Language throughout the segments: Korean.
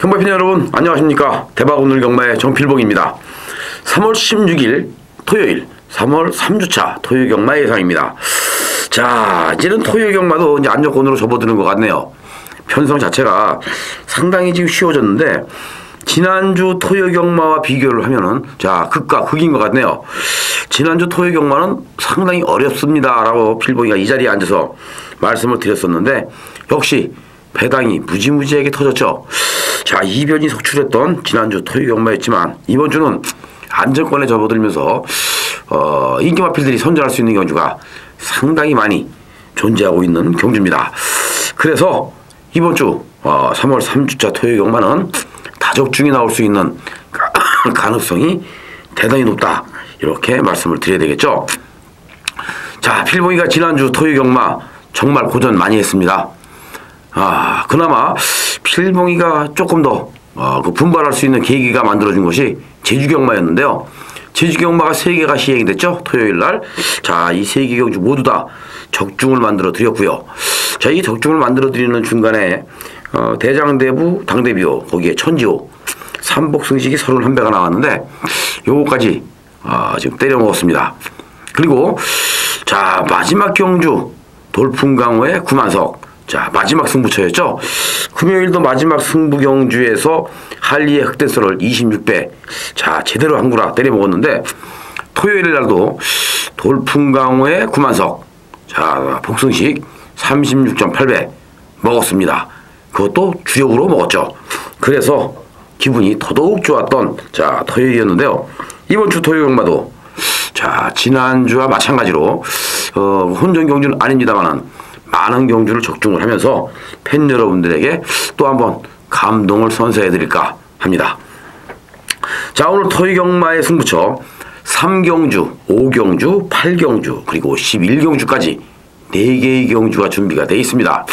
형바피니 여러분 안녕하십니까. 대박 오늘 경마의 정필봉입니다. 3월 16일 토요일 3월 3주차 토요 경마 예상입니다. 자, 이제는 토요 경마도 이제 안정권으로 접어드는 것 같네요. 편성 자체가 상당히 지금 쉬워졌는데 지난주 토요 경마와 비교를 하면은 자 극과 극인 것 같네요. 지난주 토요 경마는 상당히 어렵습니다라고 필봉이가 이 자리에 앉아서 말씀을 드렸었는데 역시 배당이 무지무지하게 터졌죠. 자, 이변이 속출했던 지난주 토요 경마였지만 이번 주는 안정권에 접어들면서 인기 마필들이 선전할 수 있는 경주가 상당히 많이 존재하고 있는 경주입니다. 그래서 이번 주 3월 3주차 토요 경마는 다적중이 나올 수 있는 가능성이 대단히 높다, 이렇게 말씀을 드려야 되겠죠. 자, 필봉이가 지난주 토요 경마 정말 고전 많이 했습니다. 그나마 필봉이가 조금 더 분발할 수 있는 계기가 만들어진 것이 제주경마였는데요. 제주경마가 3개가 시행이 됐죠. 토요일날. 자, 이 3개 경주 모두 다 적중을 만들어 드렸고요. 자, 이 적중을 만들어 드리는 중간에 대장대부, 당대비호, 거기에 천지호, 삼복승식이 31배가 나왔는데 요거까지 지금 때려 먹었습니다. 그리고 자, 마지막 경주 돌풍강호의 구만석. 자, 마지막 승부처였죠. 금요일도 마지막 승부 경주에서 할리의 흑댄서를 26배 자 제대로 한구라 때려 먹었는데 토요일 날도 돌풍강호의 구만석 자 복승식 36.8배 먹었습니다. 그것도 주력으로 먹었죠. 그래서 기분이 더더욱 좋았던 자 토요일이었는데요. 이번 주 토요 경마도 자 지난주와 마찬가지로 혼전 경주는 아닙니다만은 많은 경주를 적중을 하면서 팬 여러분들에게 또 한번 감동을 선사해 드릴까 합니다. 자, 오늘 토요 경마의 승부처 3경주, 5경주, 8경주 그리고 11경주까지 4개의 경주가 준비가 되어 있습니다.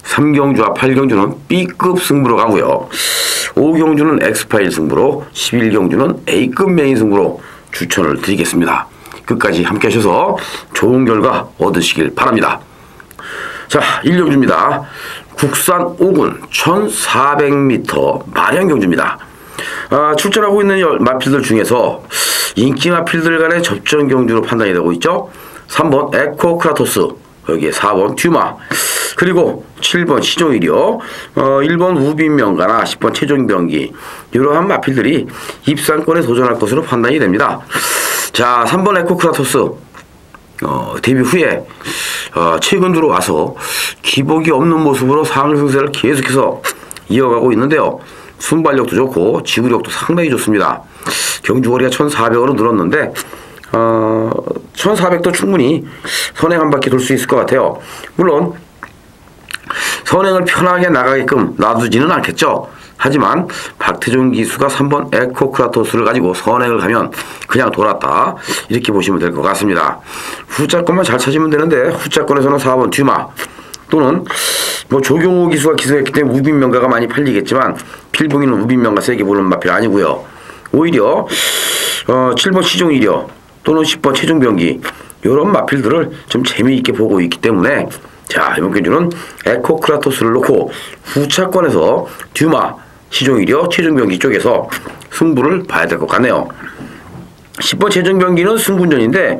3경주와 8경주는 B급 승부로 가고요. 5경주는 X파일 승부로, 11경주는 A급 메인 승부로 추천을 드리겠습니다. 끝까지 함께 하셔서 좋은 결과 얻으시길 바랍니다. 자, 1경주입니다. 국산 5군 1400m 마량경주입니다. 출전하고 있는 마필들 중에서 인기 마필들 간의 접전 경주로 판단이 되고 있죠. 3번 에코크라토스, 여기에 4번 듀마, 그리고 7번 시종일이요, 1번 우빈명가나 10번 최종병기, 이러한 마필들이 입상권에 도전할 것으로 판단이 됩니다. 자, 3번 에코크라토스 데뷔 후에 최근 들어와서 기복이 없는 모습으로 상승세를 계속해서 이어가고 있는데요. 순발력도 좋고 지구력도 상당히 좋습니다. 경주거리가 1400으로 늘었는데 1400도 충분히 선행 한 바퀴 돌 수 있을 것 같아요. 물론 선행을 편하게 나가게끔 놔두지는 않겠죠. 하지만 박태종 기수가 3번 에코크라토스를 가지고 선행을 가면 그냥 돌았다, 이렇게 보시면 될 것 같습니다. 후자권만 잘 찾으면 되는데 후자권에서는 4번 듀마 또는 뭐 조경호 기수가 기승했기 때문에 우빈명가가 많이 팔리겠지만 필봉이는 우빈명가 세게 보는 마필 아니고요. 오히려 7번 시종일이요 또는 10번 최종병기, 이런 마필들을 좀 재미있게 보고 있기 때문에 자, 이번 경주는 에코크라토스를 놓고 후차권에서 듀마, 시종일이요, 최종병기 쪽에서 승부를 봐야 될 것 같네요. 10번 최종병기는 승군전인데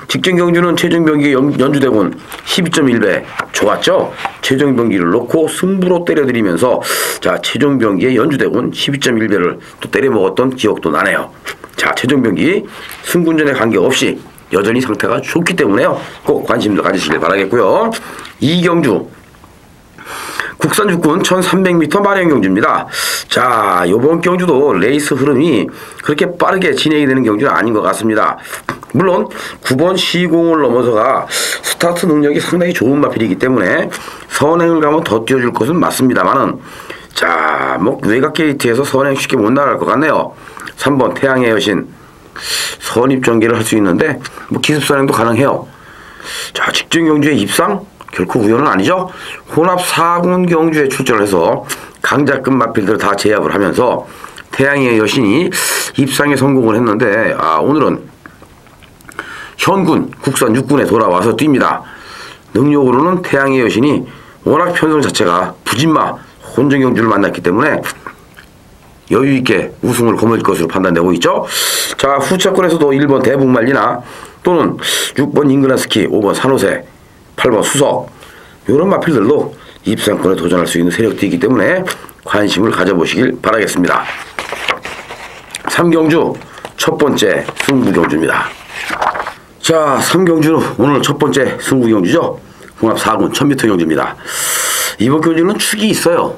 직전 경주는 최종병기 연주대군 12.1배 좋았죠. 최종병기를 놓고 승부로 때려드리면서 자 최종병기의 연주대군 12.1배를 또 때려먹었던 기억도 나네요. 자, 최종병기 승군전에 관계없이 여전히 상태가 좋기 때문에요. 꼭 관심도 가지시길 바라겠고요. 2경주 국산 육군 1300m 마량경주입니다. 자, 요번 경주도 레이스 흐름이 그렇게 빠르게 진행이 되는 경주는 아닌 것 같습니다. 물론 9번 시공을 넘어서가 스타트 능력이 상당히 좋은 마필이기 때문에 선행을 가면 더 뛰어줄 것은 맞습니다만은 자, 뭐 외곽 게이트에서 선행 쉽게 못 나갈 것 같네요. 3번 태양의 여신 선입 전개를 할 수 있는데 뭐 기습 선행도 가능해요. 자, 직전 경주의 입상 결코 우연은 아니죠. 혼합 4군 경주에 출전을 해서 강자급 마필들을 다 제압을 하면서 태양의 여신이 입상에 성공을 했는데 오늘은 현군 국산 6군에 돌아와서 뜁니다. 능력으로는 태양의 여신이 워낙 편성 자체가 부진마 혼전 경주를 만났기 때문에 여유있게 우승을 거머쥘 것으로 판단되고 있죠. 자, 후차권에서도 1번 대북말리나 또는 6번 잉글란스키, 5번 산호세, 8번 수석 이런 마필들도 입상권에 도전할 수 있는 세력도 있기 때문에 관심을 가져보시길 바라겠습니다. 3경주 첫 번째 승부경주입니다. 자, 3경주 오늘 첫 번째 승부경주죠. 홍합 4군 1000m 경주입니다. 이번 경주는 축이 있어요.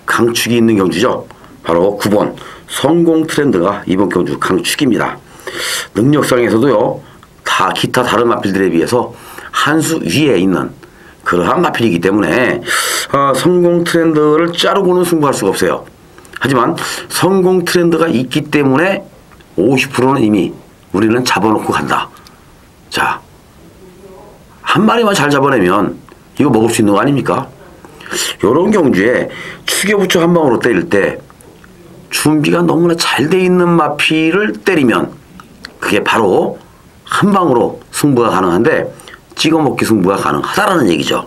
강축이 있는 경주죠. 바로 9번 성공 트렌드가 이번 경주 강축입니다. 능력상에서도요, 다 기타 다른 마필들에 비해서 한 수 위에 있는 그러한 마필이기 때문에 성공 트렌드를 자르고는 승부할 수가 없어요. 하지만 성공 트렌드가 있기 때문에 50%는 이미 우리는 잡아놓고 간다. 자, 한 마리만 잘 잡아내면 이거 먹을 수 있는 거 아닙니까? 요런 경주에 축에 붙여 한 방으로 때릴 때 준비가 너무나 잘 돼 있는 마필을 때리면 그게 바로 한 방으로 승부가 가능한데 찍어먹기 승부가 가능하다라는 얘기죠.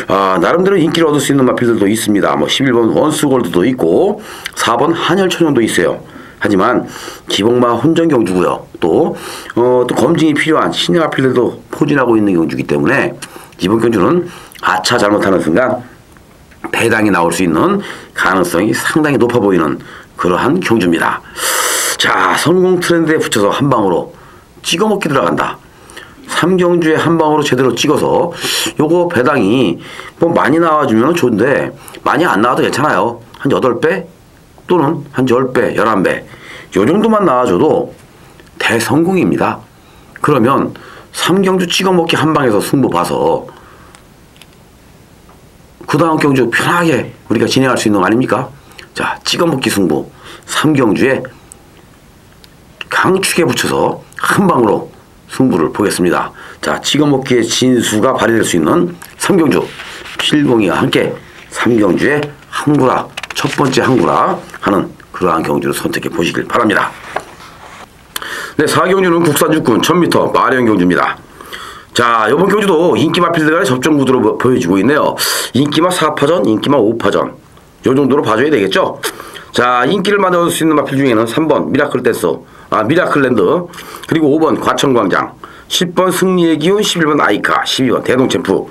나름대로 인기를 얻을 수 있는 마필들도 있습니다. 뭐 11번 원스골드도 있고 4번 한열천연도 있어요. 하지만 기복마 혼전 경주고요. 또 검증이 필요한 신의 마필들도 포진하고 있는 경주이기 때문에 이번 경주는 아차 잘못하는 순간 배당이 나올 수 있는 가능성이 상당히 높아 보이는 그러한 경주입니다. 자, 성공 트렌드에 붙여서 한 방으로 찍어먹기 들어간다. 3경주에 한 방으로 제대로 찍어서 요거 배당이 뭐 많이 나와주면 좋은데 많이 안 나와도 괜찮아요. 한 8배 또는 한 10배, 11배 요 정도만 나와줘도 대성공입니다. 그러면 3경주 찍어먹기 한 방에서 승부 봐서 그 다음 경주 편하게 우리가 진행할 수 있는 거 아닙니까? 자, 찍어먹기 승부 3경주에 강축에 붙여서 한 방으로 승부를 보겠습니다. 자, 찍어먹기의 진수가 발휘될 수 있는 3경주 필봉이와 함께 3경주에 항구라 첫 번째 항구라 하는 그러한 경주를 선택해 보시길 바랍니다. 네, 4경주는 국산 육군 1000m 마련 경주입니다. 자, 이번 경주도 인기마 필드 간의 접전 구도로 보여지고 있네요. 인기마 4파전, 인기마 5파전 요 정도로 봐줘야 되겠죠. 자, 인기를 많이 얻을 수 있는 마필 중에는 3번 미라클 댄스, 미라클랜드, 그리고 5번 과천광장, 10번 승리의 기운, 11번 아이카, 12번 대동챔프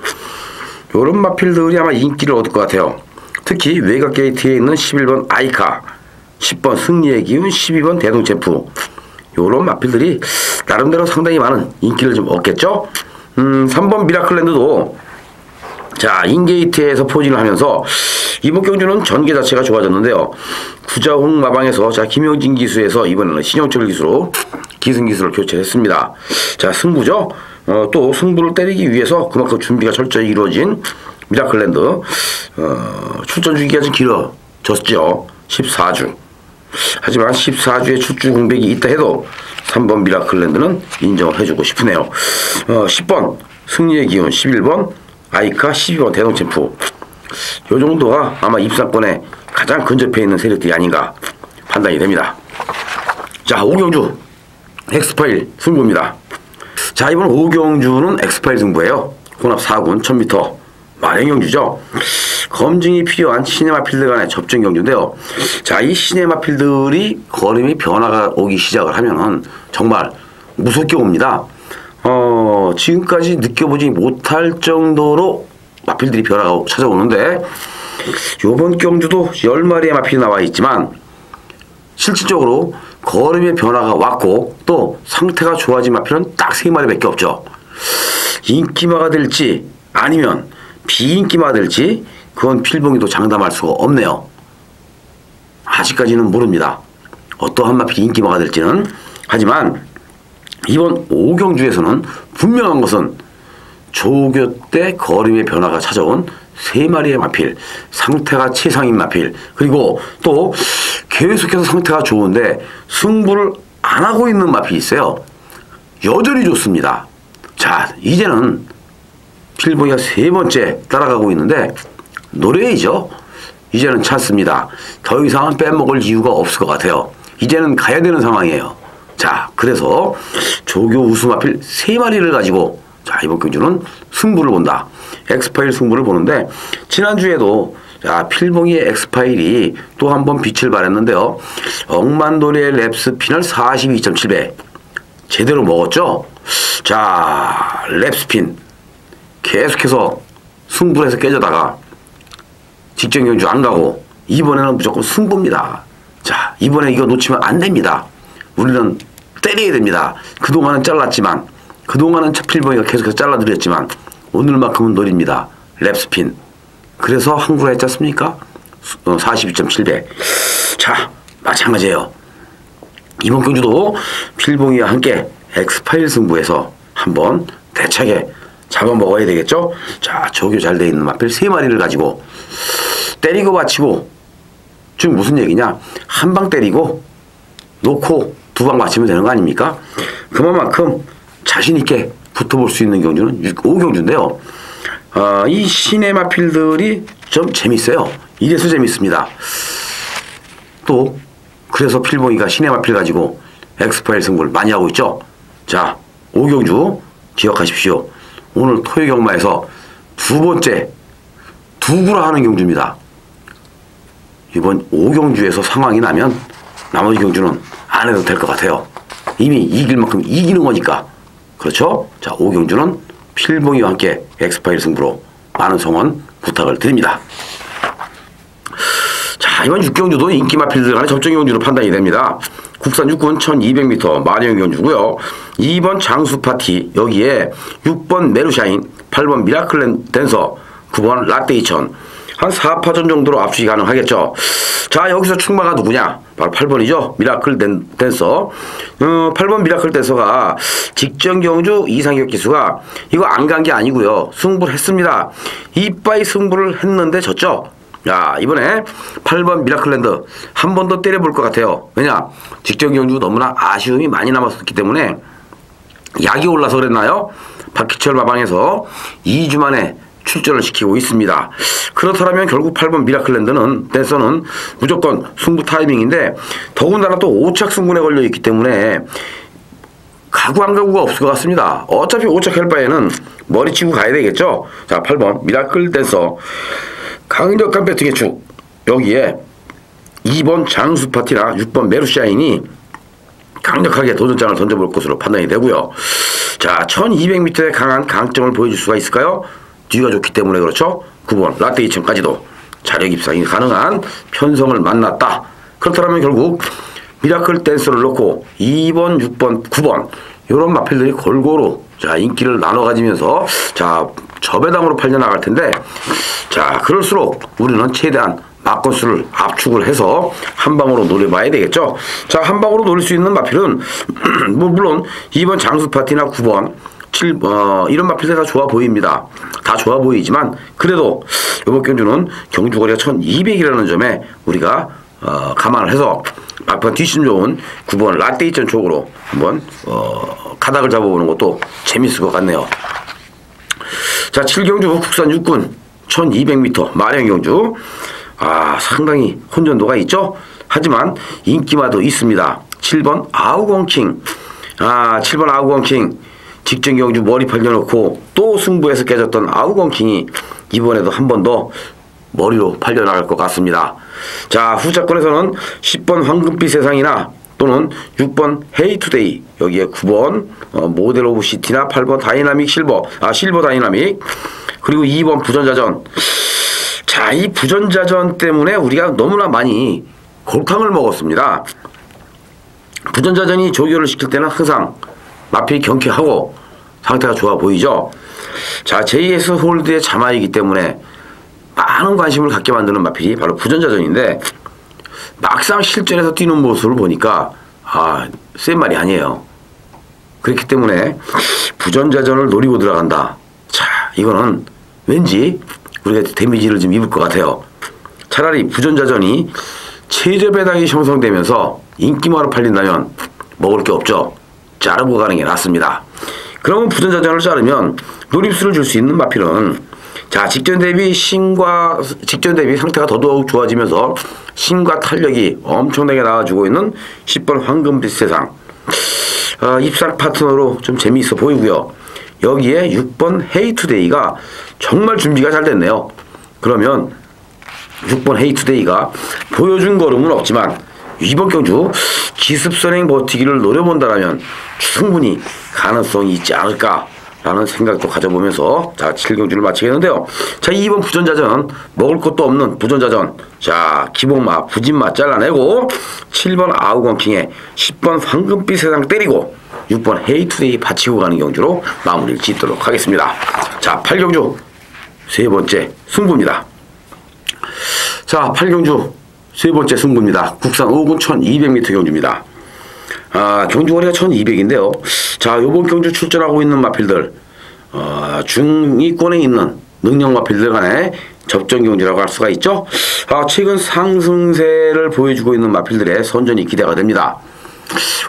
요런 마필들이 아마 인기를 얻을 것 같아요. 특히 외곽 게이트에 있는 11번 아이카, 10번 승리의 기운, 12번 대동챔프 요런 마필들이 나름대로 상당히 많은 인기를 좀 얻겠죠. 3번 미라클랜드도 자, 인게이트에서 포진을 하면서 이번 경주는 전개 자체가 좋아졌는데요. 구자홍 마방에서 자, 김영진 기수에서 이번에는 신영철 기수로 기승 기수를 교체했습니다. 자, 승부죠. 또 승부를 때리기 위해서 그만큼 준비가 철저히 이루어진 미라클랜드 출전 주기가 좀 길어졌죠. 14주. 하지만 14주의 출주 공백이 있다 해도 3번 미라클랜드는 인정을 해주고 싶으네요. 10번 승리의 기운, 11번 아이카, 12번 대동챔프 요 정도가 아마 입상권에 가장 근접해 있는 세력들이 아닌가 판단이 됩니다. 자, 5경주 엑스파일 승부입니다. 자, 이번 5경주는 엑스파일 승부예요. 혼합 4군 1000m 마련 경주죠. 검증이 필요한 시네마필드 간의 접전 경주인데요. 자, 이 시네마필들이 걸음이 변화가 오기 시작을 하면은 정말 무섭게 옵니다. 지금까지 느껴보지 못할 정도로 마필들이 변화가 찾아오는데 요번 경주도 10마리의 마필이 나와 있지만 실질적으로 걸음의 변화가 왔고 또 상태가 좋아진 마필은 딱 3마리밖에 없죠. 인기마가 될지 아니면 비인기마가 될지 그건 필봉이도 장담할 수가 없네요. 아직까지는 모릅니다. 어떠한 마필이 인기마가 될지는. 하지만 이번 5경주에서는 분명한 것은 조교 때 걸음의 변화가 찾아온 3마리의 마필, 상태가 최상인 마필, 그리고 또 계속해서 상태가 좋은데 승부를 안 하고 있는 마필이 있어요. 여전히 좋습니다. 자, 이제는 필봉이가 3번째 따라가고 있는데 노래이죠. 이제는 찬스입니다. 더 이상은 빼먹을 이유가 없을 것 같아요. 이제는 가야 되는 상황이에요. 자, 그래서 조교 우승 마필 3마리를 가지고 자, 이번 경주는 승부를 본다. 엑스파일 승부를 보는데 지난주에도 자, 필봉이의 엑스파일이 또 한 번 빛을 발했는데요. 억만도리의 랩스핀을 42.7배 제대로 먹었죠. 자, 랩스핀 계속해서 승부를 해서 깨져다가 직전 경주 안 가고 이번에는 무조건 승부입니다. 자, 이번에 이거 놓치면 안 됩니다. 우리는 때려야 됩니다. 그동안은 잘랐지만, 그동안은 필봉이가 계속해서 잘라드렸지만 오늘만큼은 노립니다. 랩스핀. 그래서 한구라 했지 않습니까? 42.7배. 자, 마찬가지예요. 이번 경주도 필봉이와 함께 엑스파일 승부에서 한번 대차게 잡아먹어야 되겠죠? 자, 조교 잘 돼 있는 마필 3마리를 가지고 때리고 받치고, 지금 무슨 얘기냐? 한 방 때리고 놓고 2방 맞히면 되는 거 아닙니까? 그만큼 자신있게 붙어볼 수 있는 경주는 5경주인데요. 이 신의 마필들이 좀 재밌어요. 이래서 재밌습니다. 또 그래서 필봉이가 신의 마필 가지고 엑스파일 승부를 많이 하고 있죠. 자, 5경주 기억하십시오. 오늘 토요경마에서 2번째 두구라 하는 경주입니다. 이번 5경주에서 상황이 나면 나머지 경주는 안 해도 될 것 같아요. 이미 이길 만큼 이기는 거니까. 그렇죠? 자, 5경주는 필봉이와 함께 엑스파일 승부로 많은 성원 부탁을 드립니다. 자, 이번 6경주도 인기 마필들 간의 접종 경주로 판단이 됩니다. 국산 육군 1200m 마령 경주고요. 2번 장수 파티, 여기에 6번 메루샤인, 8번 미라클 댄서, 9번 라떼 2000, 한 4파전 정도로 압축이 가능하겠죠. 자, 여기서 충마가 누구냐? 바로 8번이죠. 미라클 댄서. 8번 미라클 댄서가 직전 경주 이상격 기수가 이거 안 간 게 아니고요. 승부를 했습니다. 이빠이 승부를 했는데 졌죠. 야, 이번에 8번 미라클랜드 한 번 더 때려볼 것 같아요. 왜냐? 직전 경주 너무나 아쉬움이 많이 남았었기 때문에 약이 올라서 그랬나요? 박희철 마방에서 2주 만에 출전을 시키고 있습니다. 그렇다면 결국 8번 미라클랜드는 댄서는 무조건 승부 타이밍인데, 더군다나 또 5착 승분에 걸려 있기 때문에 가구 안 가구가 없을 것 같습니다. 어차피 5착 할 바에는 머리 치고 가야 되겠죠. 자, 8번 미라클 댄서 강력한 배팅의 축, 여기에 2번 장수 파티나 6번 메루샤인이 강력하게 도전장을 던져볼 것으로 판단이 되고요. 자, 1200m의 강한 강점을 보여줄 수가 있을까요? 뒤가 좋기 때문에 그렇죠. 9번 라떼 2000까지도 자력 입상이 가능한 편성을 만났다. 그렇다면 결국 미라클 댄서를 놓고 2번, 6번, 9번 이런 마필들이 골고루 자 인기를 나눠 가지면서 자 저배당으로 팔려나갈 텐데, 자 그럴수록 우리는 최대한 막건수를 압축을 해서 한 방으로 노려봐야 되겠죠. 자, 한 방으로 노릴 수 있는 마필은 뭐 물론 2번 장수 파티나 9번 7, 이런 마필들 다 좋아 보입니다. 다 좋아 보이지만 그래도 이번 경주는 경주거리가 1200이라는 점에 우리가 감안을 해서 막판 뒷심 좋은 9번 라떼 2000 쪽으로 한번 가닥을 잡아보는 것도 재밌을 것 같네요. 자, 7경주 국산 육군 1200m 마령 경주, 상당히 혼전도가 있죠. 하지만 인기마도 있습니다. 7번 아우공킹, 7번 아우공킹 직전 경주 머리 팔려놓고 또 승부에서 깨졌던 아우건킹이 이번에도 한 번 더 머리로 팔려나갈 것 같습니다. 자, 후자권에서는 10번 황금빛 세상이나 또는 6번 헤이투데이, 여기에 9번 모델 오브 시티나 8번 다이나믹 실버 다이나믹, 그리고 2번 부전자전. 자, 이 부전자전 때문에 우리가 너무나 많이 골탕을 먹었습니다. 부전자전이 조교를 시킬 때는 항상 마필이 경쾌하고 상태가 좋아 보이죠. 자, JS 홀드의 자마이기 때문에 많은 관심을 갖게 만드는 마필이 바로 부전자전인데, 막상 실전에서 뛰는 모습을 보니까 센 말이 아니에요. 그렇기 때문에 부전자전을 노리고 들어간다. 자, 이거는 왠지 우리가 데미지를 좀 입을 것 같아요. 차라리 부전자전이 최저배당이 형성되면서 인기마로 팔린다면 먹을 게 없죠. 자르고 가는 게 낫습니다. 그러면 부전자전을 자르면 노립수를 줄 수 있는 마필은, 자, 직전 대비 상태가 더더욱 좋아지면서 신과 탄력이 엄청나게 나와주고 있는 10번 황금빛 세상, 입상 파트너로 좀 재미있어 보이고요. 여기에 6번 헤이투데이가 정말 준비가 잘 됐네요. 그러면 6번 헤이투데이가 보여준 걸음은 없지만 이번 경주 기습선행 버티기를 노려본다면 충분히 가능성이 있지 않을까라는 생각도 가져보면서 자 7경주를 마치겠는데요. 자 2번 부전자전 먹을 것도 없는 부전자전 자 기본마 부진마 잘라내고 7번 아우건킹에 10번 황금빛 세상 때리고 6번 헤이투데이 바치고 가는 경주로 마무리를 짓도록 하겠습니다. 자 8경주 세 번째 승부입니다. 자 8경주 세 번째 승부입니다. 국산 5군 1200m 경주입니다. 경주 거리가 1200인데요. 자, 요번 경주 출전하고 있는 마필들, 중위권에 있는 능력 마필들 간의 접전 경주라고 할 수가 있죠. 최근 상승세를 보여주고 있는 마필들의 선전이 기대가 됩니다.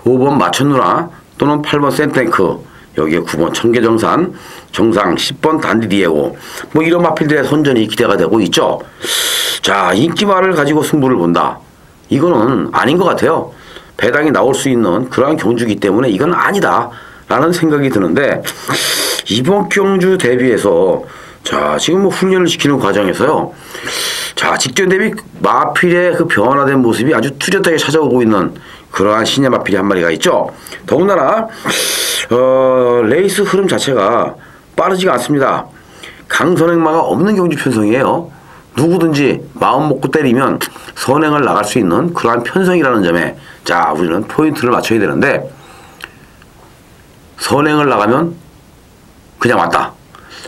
5번 마천누나 또는 8번 센탱크, 여기에 9번 청계정산, 정상 10번 단디디에고, 뭐 이런 마필들의 선전이 기대가 되고 있죠. 자, 인기말을 가지고 승부를 본다. 이거는 아닌 것 같아요. 배당이 나올 수 있는 그러한 경주이기 때문에 이건 아니다 라는 생각이 드는데 이번 경주 대비해서 자 지금 뭐 훈련을 시키는 과정에서요. 자 직전 대비 마필의 그 변화된 모습이 아주 뚜렷하게 찾아오고 있는 그러한 신예 마필이 한 마리가 있죠. 더군다나 레이스 흐름 자체가 빠르지가 않습니다. 강선행마가 없는 경주 편성이에요. 누구든지 마음 먹고 때리면 선행을 나갈 수 있는 그러한 편성이라는 점에 자 우리는 포인트를 맞춰야 되는데 선행을 나가면 그냥 왔다.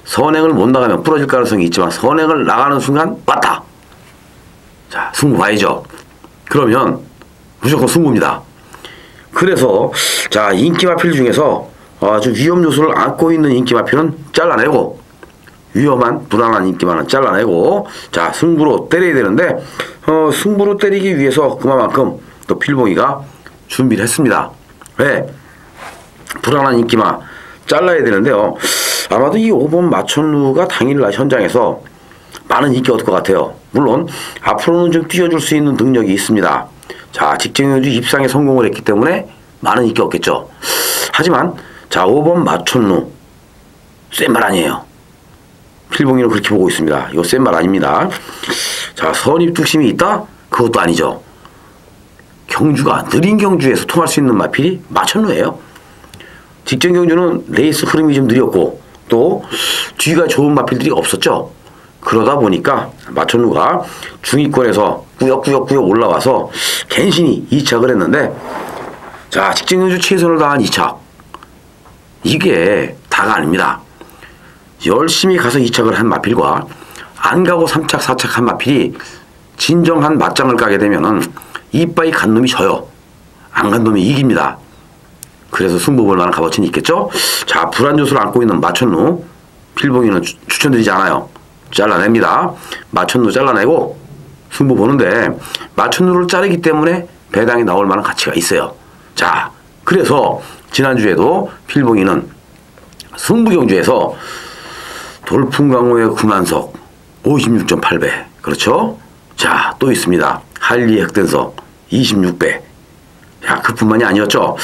선행을 못 나가면 부러질 가능성이 있지만 선행을 나가는 순간 왔다. 자 승부 봐야죠. 그러면 무조건 승부입니다. 그래서 자 인기 마필 중에서 아주 위험 요소를 안고 있는 인기 마필은 잘라내고 위험한 불안한 인기만은 잘라내고 자 승부로 때려야 되는데 승부로 때리기 위해서 그만큼 또 필봉이가 준비를 했습니다. 왜? 불안한 인기만 잘라야 되는데요. 아마도 이 5번 마천루가 당일날 현장에서 많은 인기 얻을 것 같아요. 물론 앞으로는 좀 뛰어줄 수 있는 능력이 있습니다. 자 직전경주 입상에 성공을 했기 때문에 많은 인기 얻겠죠. 하지만 자 5번 마천루 센 말 아니에요. 필봉이는 그렇게 보고 있습니다. 이거 센 말 아닙니다. 자 선입뚝심이 있다? 그것도 아니죠. 경주가 느린 경주에서 통할 수 있는 마필이 마천루예요. 직전 경주는 레이스 흐름이 좀 느렸고 또 뒤가 좋은 마필들이 없었죠. 그러다 보니까 마천루가 중위권에서 꾸역꾸역 올라와서 간신히 2착을 했는데 자 직전 경주 최선을 다한 2착 이게 다가 아닙니다. 열심히 가서 2착을 한 마필과 안 가고 3착 4착 한 마필이 진정한 맞짱을 까게 되면은 이빠이 간 놈이 져요. 안 간 놈이 이깁니다. 그래서 승부 볼 만한 값어치는 있겠죠. 자 불안 요소를 안고 있는 마천루 필봉이는 추천드리지 않아요. 잘라냅니다. 마천루 잘라내고 승부 보는데 마천루를 자르기 때문에 배당이 나올 만한 가치가 있어요. 자 그래서 지난주에도 필봉이는 승부경주에서 돌풍강호의 구만석 56.8배 그렇죠? 자 또 있습니다. 할리의 흑된석 26배 야 그뿐만이 아니었죠.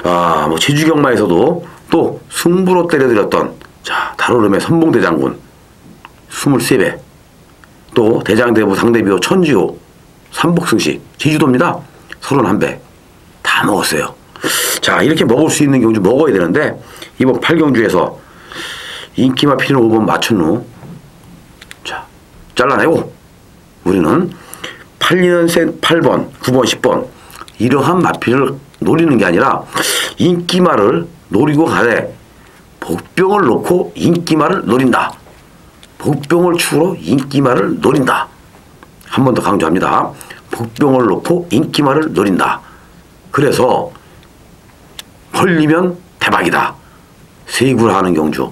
뭐 제주경마에서도 또 승부로 때려드렸던 자 달오름의 선봉대장군 23배 또 대장대부 상대비호 천지호 삼복승식 제주도입니다. 31배 다 먹었어요. 자 이렇게 먹을 수 있는 경주 먹어야 되는데 이번 8경주에서 인기마 피는 5번 마천루 자 잘라내고 우리는 8년 8번 9번 10번 이러한 마필을 노리는 게 아니라 인기마를 노리고 가되 복병을 놓고 인기마를 노린다. 복병을 축으로 인기마를 노린다. 한 번 더 강조합니다. 복병을 놓고 인기마를 노린다. 그래서 걸리면 대박이다. 세구를 하는 경주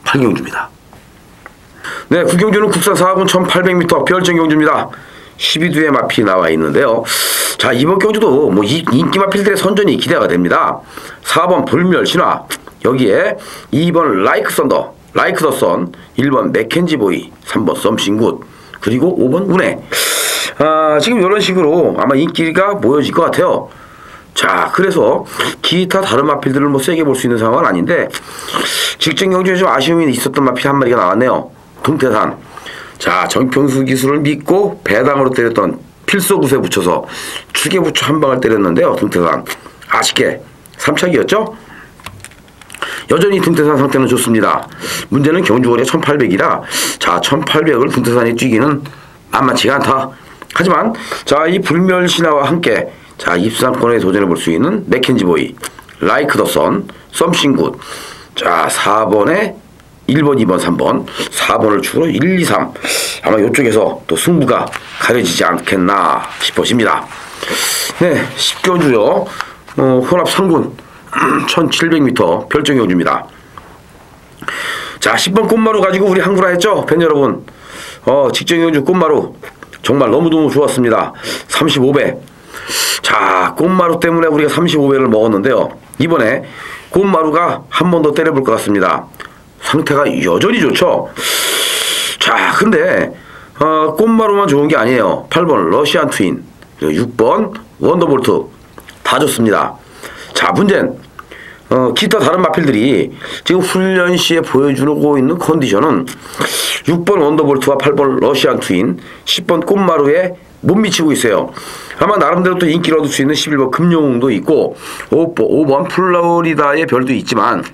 8경주입니다. 네, 9경주는 국산 4군 1800m 별정 경주입니다. 12두의 마필이 나와 있는데요. 자 이번 경주도 뭐 인기 마필들의 선전이 기대가 됩니다. 4번 불멸신화 여기에 2번 라이크 썬더 라이크 더 선 1번 맥켄지 보이 3번 썸싱굿 그리고 5번 운해 지금 이런 식으로 아마 인기가 모여질 것 같아요. 자 그래서 기타 다른 마필들을 뭐 세게 볼 수 있는 상황은 아닌데 직전 경주에 좀 아쉬움이 있었던 마필 한 마리가 나왔네요. 동태산 자, 정평수 기술을 믿고 배당으로 때렸던 필소굿에 붙여서 축에 붙여 한 방을 때렸는데요. 등태산 아쉽게 3착이었죠. 여전히 등태산 상태는 좋습니다. 문제는 경주거리가 1800이라 자 1800을 등태산이 뛰기는 만만치가 않다. 하지만 자 이 불멸신화와 함께 자 입상권에 도전해 볼 수 있는 맥켄지보이, 라이크 더 선, 썸씽굿 자 4번에 1번, 2번, 3번 4번을 축으로 1, 2, 3 아마 이쪽에서 또 승부가 가려지지 않겠나 싶어집니다. 네, 10경주요. 혼합 3군 1700m 별정경주입니다. 자 10번 꽃마루 가지고 우리 한구라 했죠? 팬 여러분 직전경주 꽃마루 정말 너무너무 좋았습니다. 35배 자 꽃마루 때문에 우리가 35배를 먹었는데요. 이번에 꽃마루가 한 번 더 때려볼 것 같습니다. 상태가 여전히 좋죠. 자 근데 꽃마루만 좋은 게 아니에요. 8번 러시안 트윈, 6번 원더볼트 다 좋습니다. 자 문제는 기타 다른 마필들이 지금 훈련 시에 보여주고 있는 컨디션은 6번 원더볼트와 8번 러시안 트윈, 10번 꽃마루에 못 미치고 있어요. 아마 나름대로 또 인기를 얻을 수 있는 11번 금용도 있고 5번 플로리다의 별도 있지만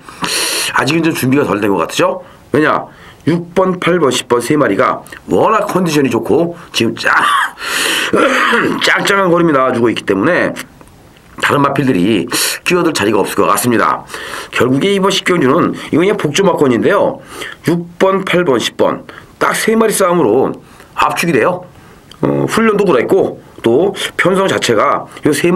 아직은 좀 준비가 덜 된 것 같죠? 왜냐? 6번, 8번, 10번 세 마리가 워낙 컨디션이 좋고 지금 짱짱한 거림이 나와주고 있기 때문에 다른 마필들이 끼어들 자리가 없을 것 같습니다. 결국에 이번 10경주는 이거 그냥 복주마권인데요. 6번, 8번, 10번 딱 세 마리 싸움으로 압축이 돼요. 훈련도 그랬고 또 편성 자체가 이 세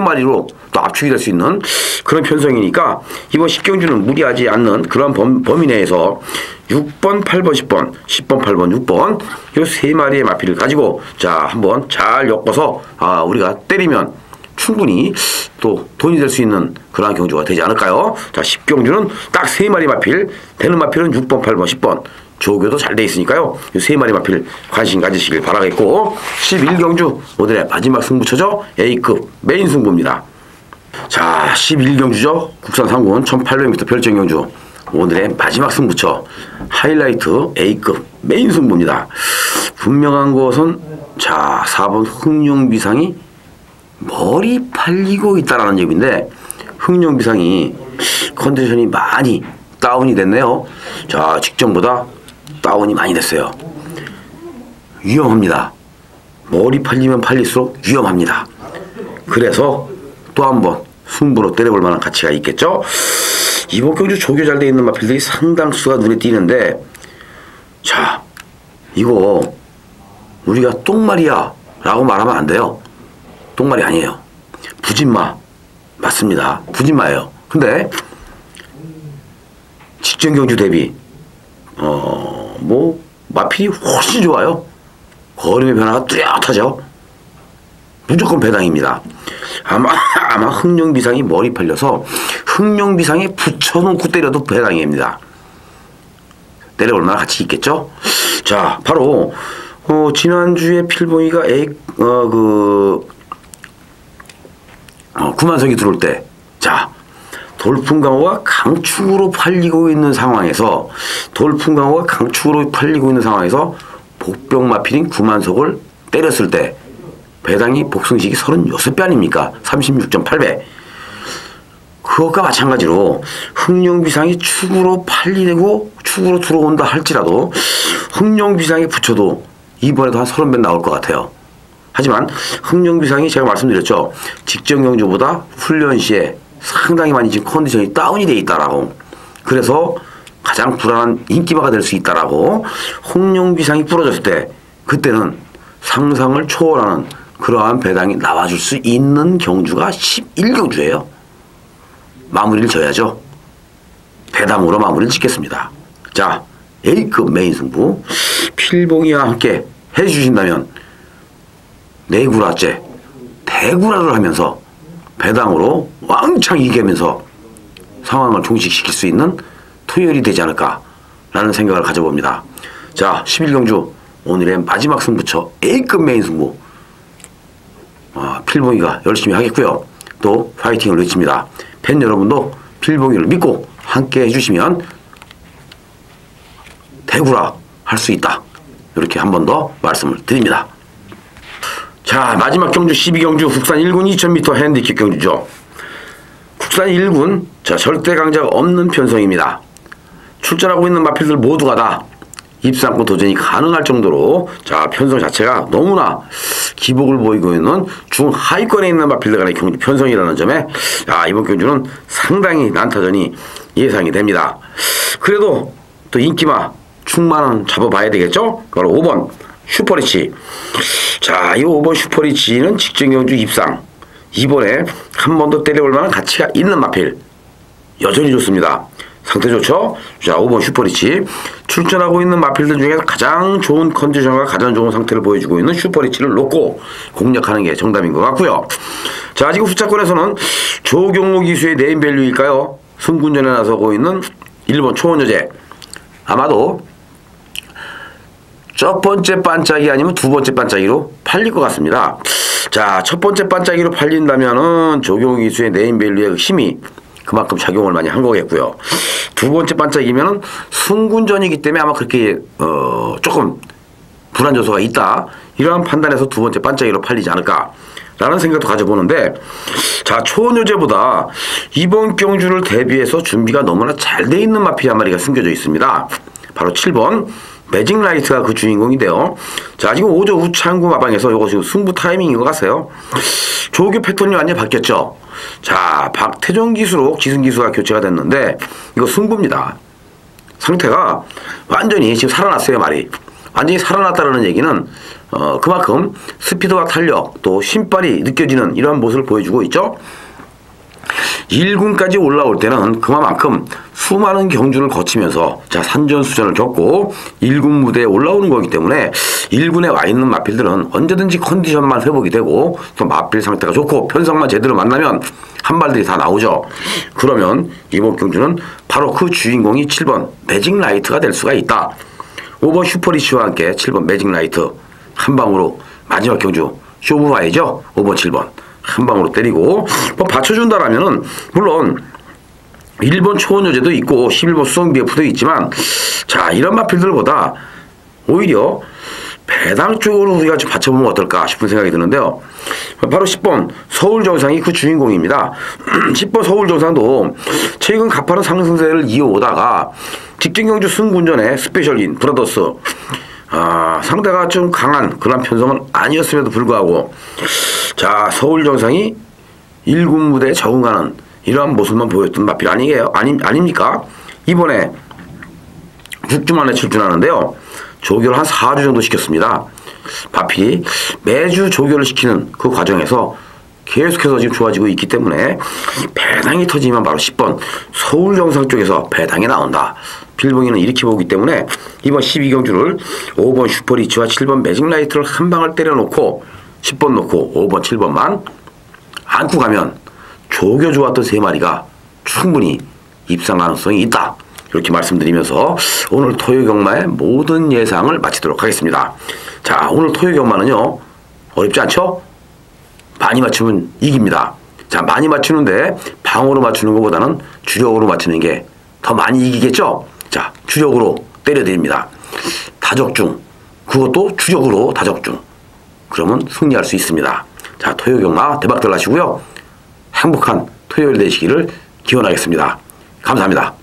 마리로 또 압축이 될 수 있는 그런 편성이니까 이번 10경주는 무리하지 않는 그런 범위 내에서 6번, 8번, 10번, 10번, 8번, 6번 이 세 마리의 마필을 가지고 자 한번 잘 엮어서 우리가 때리면 충분히 또 돈이 될 수 있는 그러한 경주가 되지 않을까요? 자 10경주는 딱 세 마리 마필 되는 마필은 6번, 8번, 10번 조교도 잘 돼 있으니까요. 이 세 마리 마필 관심 가지시길 바라겠고 11경주 오늘의 마지막 승부처죠. A급 메인 승부입니다. 자 11경주죠. 국산 상군 1800m 별정경주 오늘의 마지막 승부처 하이라이트 A급 메인 승부입니다. 분명한 것은 자 4번 흥룡비상이 머리 팔리고 있다라는 점인데 흥룡비상이 컨디션이 많이 다운이 됐네요. 자 직전보다 다운이 많이 됐어요. 위험합니다. 머리 팔리면 팔릴수록 위험합니다. 그래서 또 한번 승부로 때려볼 만한 가치가 있겠죠. 이번 경주 조교 잘 돼 있는 마필들이 상당수가 눈에 띄는데 자 이거 우리가 똥말이야 라고 말하면 안 돼요. 똥말이 아니에요. 부진마 맞습니다. 부진마예요. 근데 직전 경주 대비 마필이 훨씬 좋아요. 걸음의 변화가 뚜렷하죠. 무조건 배당입니다. 아마 흥룡비상이 머리 팔려서 흥룡비상에 붙여놓고 때려도 배당입니다. 때려볼 만한 가치 있겠죠? 자 바로 지난주에 필봉이가 구만석이 들어올 때 자 돌풍강호가 강축으로 팔리고 있는 상황에서 복병마필인 구만석을 때렸을 때 배당이 복승식이 36배 아닙니까? 36.8배. 그것과 마찬가지로 흥룡비상이 축으로 팔리고 축으로 들어온다 할지라도 흥룡비상에 붙여도 이번에도 한 30배 나올 것 같아요. 하지만 흥룡비상이 제가 말씀드렸죠. 직전 경주보다 훈련 시에 상당히 많이 지금 컨디션이 다운이 돼 있다라고. 그래서 가장 불안한 인기마가 될 수 있다라고. 흥룡비상이 부러졌을 때 그때는 상상을 초월하는 그러한 배당이 나와줄 수 있는 경주가 11경주예요. 마무리를 져야죠. 배당으로 마무리를 짓겠습니다. 자 A급 메인 승부 필봉이와 함께 해주신다면 네구라째 대구라를 하면서 배당으로 왕창 이기면서 상황을 종식시킬 수 있는 토요일이 되지 않을까라는 생각을 가져봅니다. 자 11경주 오늘의 마지막 승부처 A급 메인 승부 필봉이가 열심히 하겠고요. 또 파이팅을 외칩니다. 팬 여러분도 필봉이를 믿고 함께 해주시면 대구라 할 수 있다. 이렇게 한 번 더 말씀을 드립니다. 자, 마지막 경주 12경주 국산 1군 2000m 핸디캡 경주죠. 국산 1군, 자, 절대 강자가 없는 편성입니다. 출전하고 있는 마필들 모두가 다 입상권 도전이 가능할 정도로, 자, 편성 자체가 너무나 기복을 보이고 있는 중하위권에 있는 마필들 간의 경주 편성이라는 점에, 자, 이번 경주는 상당히 난타전이 예상이 됩니다. 그래도 또 인기마 충만은 잡아봐야 되겠죠? 바로 5번 슈퍼리치. 자, 이 5번 슈퍼리치는 직전 경주 입상, 이번에 한 번 더 때려볼 만한 가치가 있는 마필, 여전히 좋습니다. 상태 좋죠? 자, 5번 슈퍼리치. 출전하고 있는 마필들 중에 가장 좋은 컨디션과 가장 좋은 상태를 보여주고 있는 슈퍼리치를 놓고 공략하는 게 정답인 것 같고요. 자, 지금 후차권에서는 조경록 기수의 네임밸류일까요? 승군전에 나서고 있는 1번 초원여제. 아마도 첫 번째 반짝이 아니면 두 번째 반짝이로 팔릴 것 같습니다. 자, 첫 번째 반짝이로 팔린다면은 조경록 기수의 네임밸류의 힘이 그만큼 작용을 많이 한 거겠고요. 두 번째 반짝이면은 승군전이기 때문에 아마 그렇게 조금 불안 요소가 있다, 이러한 판단에서 두 번째 반짝이로 팔리지 않을까 라는 생각도 가져보는데, 자, 초원여제보다 이번 경주를 대비해서 준비가 너무나 잘 돼 있는 마필 한 마리가 숨겨져 있습니다. 바로 7번 매직라이트가 그 주인공인데요. 자, 지금 5조 우창구 마방에서 이거 지금 승부 타이밍인 것 같아요. 조교 패턴이 완전히 바뀌었죠. 자, 박태종 기수로 지승 기수가 교체가 됐는데 이거 승부입니다. 상태가 완전히 지금 살아났어요. 말이 완전히 살아났다는 얘기는 그만큼 스피드와 탄력 또 신발이 느껴지는 이러한 모습을 보여주고 있죠. 1군까지 올라올 때는 그만큼 수많은 경주를 거치면서, 자, 산전수전을 겪고 1군 무대에 올라오는 거기 때문에 1군에 와 있는 마필들은 언제든지 컨디션만 회복이 되고 또 마필 상태가 좋고 편성만 제대로 만나면 한 발들이 다 나오죠. 그러면 이번 경주는 바로 그 주인공이 7번 매직라이트가 될 수가 있다. 5번 슈퍼리치와 함께 7번 매직라이트 한 방으로 마지막 경주 쇼부 봐야죠. 5번 7번 한 방으로 때리고 뭐 받쳐준다라면은 물론 1번 초원여제도 있고 11번 수성비에프도 있지만, 자, 이런 마필들보다 오히려 배당 쪽으로 우리가 좀 받쳐보면 어떨까 싶은 생각이 드는데요. 바로 10번 서울정상이 그 주인공입니다. 10번 서울정상도 최근 가파른 상승세를 이어오다가 직전 경주 승군전에 스페셜인 브라더스, 상대가 좀 강한 그런 편성은 아니었음에도 불구하고, 자, 서울정상이 1군 무대에 적응하는 이러한 모습만 보였던 마필 아닙니까? 이번에 6주 만에 출전하는데요. 조교를 한 4주 정도 시켰습니다. 마필이 매주 조교를 시키는 그 과정에서 계속해서 지금 좋아지고 있기 때문에 배당이 터지면 바로 10번 서울정상 쪽에서 배당이 나온다. 필봉이는 이렇게 보기 때문에 이번 12경주를 5번 슈퍼리치와 7번 매직라이트를 한 방을 때려놓고 10번 놓고 5번 7번만 안고 가면 조교 좋았던 세 마리가 충분히 입상 가능성이 있다. 이렇게 말씀드리면서 오늘 토요경마의 모든 예상을 마치도록 하겠습니다. 자, 오늘 토요경마는요, 어렵지 않죠? 많이 맞추면 이깁니다. 자, 많이 맞추는데 방어로 맞추는 것보다는 주력으로 맞추는 게 더 많이 이기겠죠? 자, 주력으로 때려드립니다. 다적중, 그것도 주력으로 다적중. 그러면 승리할 수 있습니다. 자, 토요경마 대박들 나시고요. 행복한 토요일 되시기를 기원하겠습니다. 감사합니다.